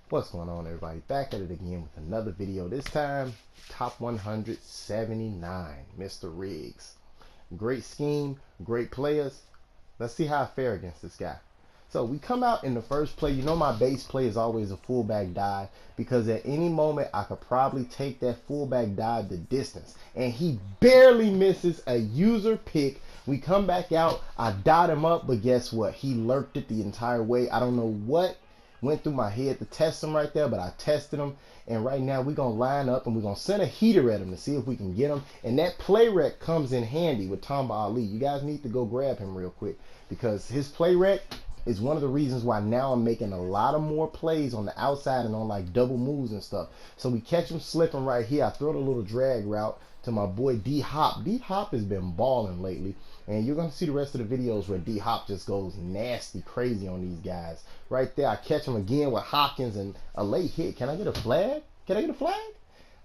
What's going on, everybody? Back at it again with another video. This time, top 179, Mr. Riggs. Great scheme, great players. Let's see how I fare against this guy. So we come out in the first play. You know my base play is always a fullback dive because at any moment I could probably take that fullback dive the distance. And he barely misses a user pick. We come back out. I dot him up, but guess what? He lurked it the entire way. I don't know what went through my head to test him right there, but I tested him. And right now we're going to line up and we're going to send a heater at him to see if we can get him. And that play rec comes in handy with Tamba Ali. You guys need to go grab him real quick because his play rec is one of the reasons why now I'm making a lot of more plays on the outside and on like double moves and stuff. So we catch him slipping right here. I throw the little drag route to my boy D-Hop. D-Hop has been balling lately. And you're going to see the rest of the videos where D-Hop just goes nasty crazy on these guys. Right there, I catch him again with Hopkins and a late hit. Can I get a flag? Can I get a flag?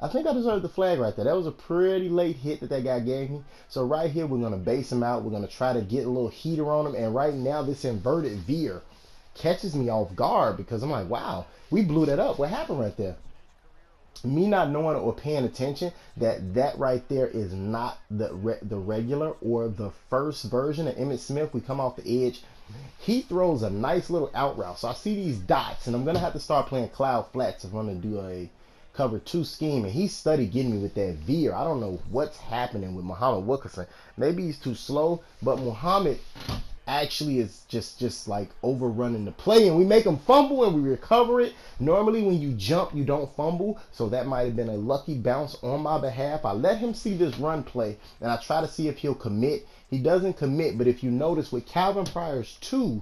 I think I deserve the flag right there. That was a pretty late hit that guy gave me. So right here, we're going to base him out. We're going to try to get a little heater on him. And right now, this inverted veer catches me off guard because I'm like, wow, we blew that up. What happened right there? Me not knowing or paying attention that right there is not the regular or the first version of Emmitt Smith. We come off the edge. He throws a nice little out route. So I see these dots, and I'm going to have to start playing cloud flats if I'm going to do a cover 2 scheme. And he studied getting me with that veer. I don't know what's happening with Muhammad Wilkerson. Maybe he's too slow, but Muhammad actually is just like overrunning the play, and we make him fumble and we recover it. Normally when you jump you don't fumble, so that might have been a lucky bounce on my behalf. I let him see this run play and I try to see if he'll commit. He doesn't commit, but if you notice with Calvin Pryor's 2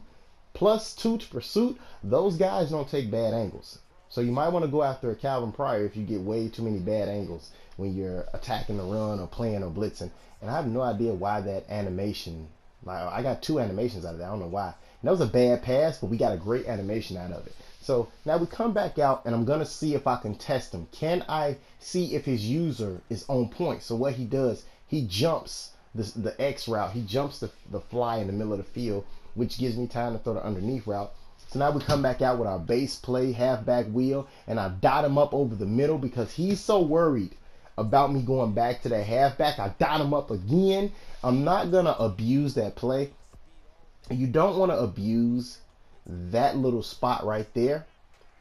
+2 to pursuit, those guys don't take bad angles. So you might want to go after a Calvin Pryor if you get way too many bad angles when you're attacking the run or playing or blitzing. And I have no idea why that animation, I got 2 animations out of that. I don't know why. And that was a bad pass, but we got a great animation out of it. So now we come back out, and I'm going to see if I can test him. Can I see if his user is on point? So what he does, he jumps the X route. He jumps the fly in the middle of the field, which gives me time to throw the underneath route. So now we come back out with our base play, halfback wheel, and I dot him up over the middle because he's so worried about me going back to that halfback. I dot him up again. I'm not going to abuse that play. You don't want to abuse that little spot right there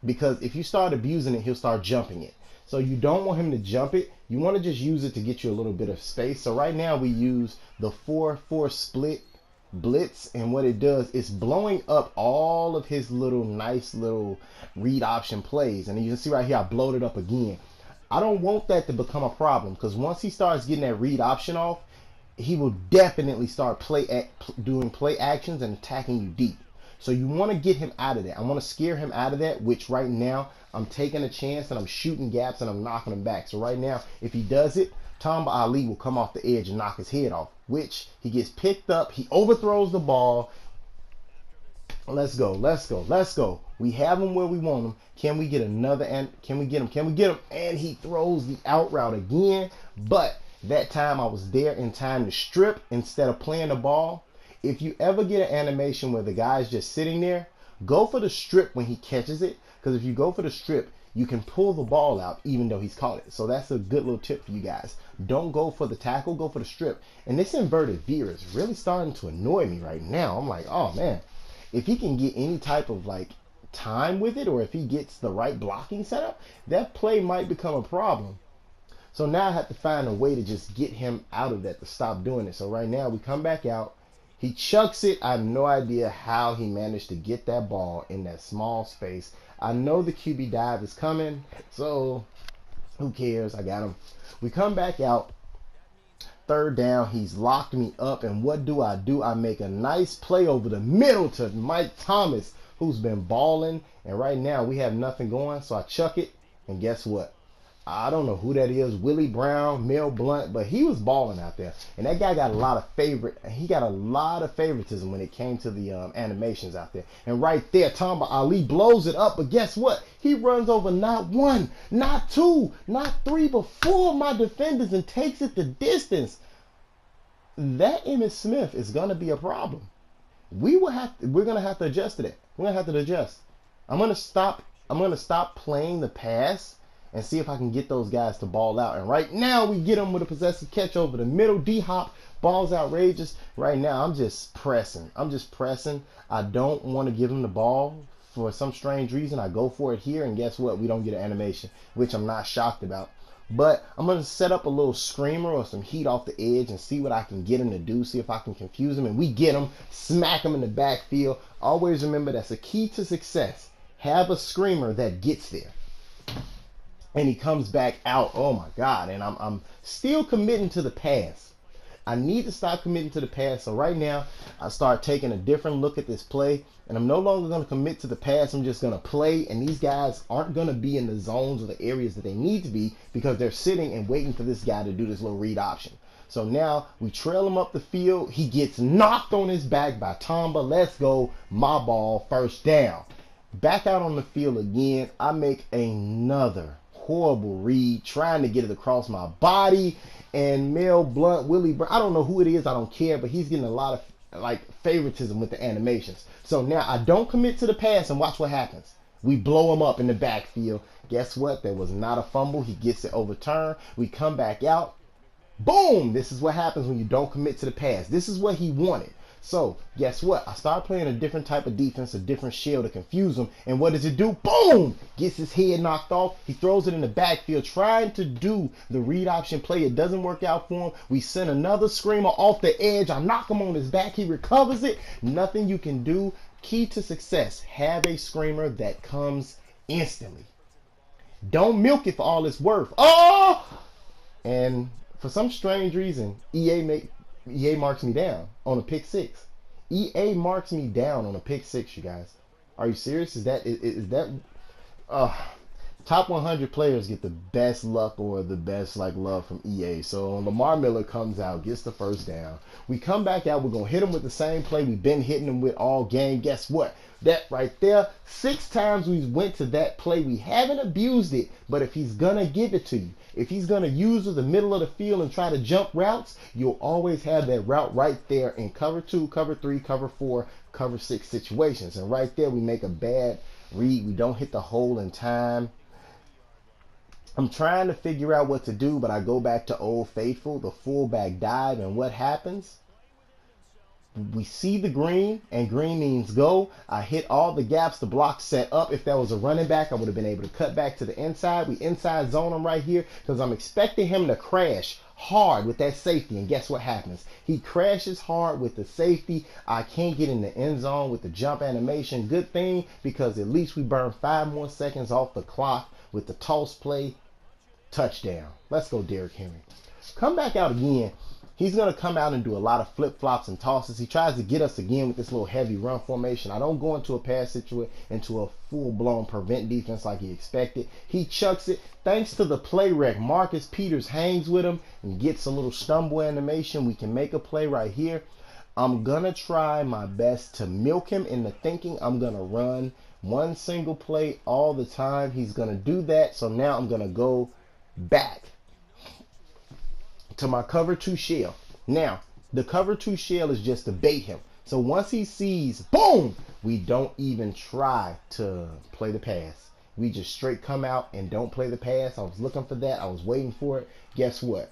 because if you start abusing it, he'll start jumping it. So you don't want him to jump it. You want to just use it to get you a little bit of space. So right now we use the 4-4 split blitz, and what it does is blowing up all of his little nice little read option plays. And you can see right here I blowed it up again. I don't want that to become a problem because once he starts getting that read option off, he will definitely start doing play actions and attacking you deep. So you want to get him out of that. I want to scare him out of that, which right now I'm taking a chance and I'm shooting gaps and I'm knocking him back. So right now, if he does it, Tamba Ali will come off the edge and knock his head off, which he gets picked up. He overthrows the ball. Let's go, let's go, let's go. We have him where we want him. Can we get another, and can we get him? Can we get him? And he throws the out route again, but that time I was there in time to strip instead of playing the ball. If you ever get an animation where the guy's just sitting there, go for the strip when he catches it, because if you go for the strip, you can pull the ball out even though he's caught it. So that's a good little tip for you guys. Don't go for the tackle, go for the strip. And this inverted veer is really starting to annoy me right now. I'm like, oh man, if he can get any type of like time with it, or if he gets the right blocking setup, that play might become a problem. So now I have to find a way to just get him out of that, to stop doing it. So right now we come back out. He chucks it. I have no idea how he managed to get that ball in that small space. I know the QB dive is coming, so who cares? I got him. We come back out. 3rd down. He's locked me up, and what do? I make a nice play over the middle to Mike Thomas, who's been balling, and right now we have nothing going, so I chuck it, and guess what? I don't know who that is, Willie Brown, Mel Blunt, but he was balling out there. And that guy got a lot of favoritism when it came to the animations out there. And right there, Tamba Ali blows it up, but guess what? He runs over not 1, not 2, not 3, but 4 of my defenders and takes it the distance. That Emmitt Smith is going to be a problem. We're going to have to adjust to that. We're going to have to adjust. I'm going to stop I'm going to stop playing the pass and see if I can get those guys to ball out. And right now we get them with a possessive catch over the middle. D-hop, ball's outrageous. Right now I'm just pressing. I don't want to give him the ball. For some strange reason, I go for it here, and guess what? We don't get an animation, which I'm not shocked about. But I'm going to set up a little screamer or some heat off the edge and see what I can get him to do, see if I can confuse him. And we get him, smack him in the backfield. Always remember, that's a key to success. Have a screamer that gets there. And he comes back out. Oh my God. And I'm still committing to the pass. I need to stop committing to the pass. So right now, I start taking a different look at this play. And I'm no longer going to commit to the pass. I'm just going to play. And these guys aren't going to be in the zones or the areas that they need to be because they're sitting and waiting for this guy to do this little read option. So now we trail him up the field. He gets knocked on his back by Tamba. Let's go. My ball, first down. Back out on the field again. I make another horrible read, trying to get it across my body. And Mel Blunt, Willie Brown, I don't know who it is, I don't care, but he's getting a lot of like favoritism with the animations. So now I don't commit to the pass, and watch what happens. We blow him up in the backfield. Guess what? There was not a fumble. He gets it overturned. We come back out. Boom! This is what happens when you don't commit to the pass. This is what he wanted. So guess what? I start playing a different type of defense, a different shell to confuse him. And what does it do? Boom! Gets his head knocked off. He throws it in the backfield, trying to do the read option play. It doesn't work out for him. We send another screamer off the edge. I knock him on his back. He recovers it. Nothing you can do. Key to success. Have a screamer that comes instantly. Don't milk it for all it's worth. Oh! And for some strange reason, EA marks me down on a pick six. EA marks me down on a pick six, you guys. Are you serious? Is that top 100 players get the best luck or the best like love from EA. So Lamar Miller comes out, gets the first down. We come back out, we're gonna hit him with the same play we've been hitting him with all game. Guess what? That right there, 6 times we went to that play. We haven't abused it, but if he's gonna give it to you, if he's gonna use the middle of the field and try to jump routes, you'll always have that route right there in cover 2, cover 3, cover 4, cover 6 situations. And right there, we make a bad read. We don't hit the hole in time. I'm trying to figure out what to do, but I go back to Old Faithful, the fullback dive, and what happens? We see the green, and green means go. I hit all the gaps, the block set up. If that was a running back, I would have been able to cut back to the inside. We inside zone him right here because I'm expecting him to crash hard with that safety. And guess what happens? He crashes hard with the safety. I can't get in the end zone with the jump animation. Good thing, because at least we burn 5 more seconds off the clock with the toss play. Touchdown. Let's go, Derrick Henry. Come back out again. He's going to come out and do a lot of flip-flops and tosses. He tries to get us again with this little heavy run formation. I don't go into a pass situation, into a full-blown prevent defense like he expected. He chucks it. Thanks to the play wreck, Marcus Peters hangs with him and gets a little stumble animation. We can make a play right here. I'm going to try my best to milk him into thinking I'm going to run one single play all the time. He's going to do that. So now I'm going to go back to my cover 2 shell. Now, the cover 2 shell is just to bait him. So once he sees, boom, we don't even try to play the pass. We just straight come out and don't play the pass. I was looking for that. I was waiting for it. Guess what?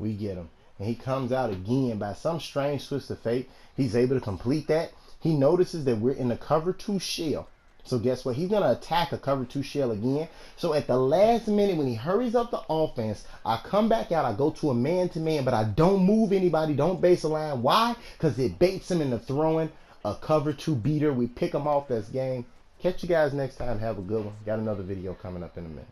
We get him. And he comes out again by some strange twist of fate. He's able to complete that. He notices that we're in the cover 2 shell. So guess what? He's going to attack a cover 2 shell again. So at the last minute, when he hurries up the offense, I come back out. I go to a man-to-man, but I don't move anybody. Don't base a line. Why? Because it baits him into throwing a cover 2 beater. We pick him off this game. Catch you guys next time. Have a good one. Got another video coming up in a minute.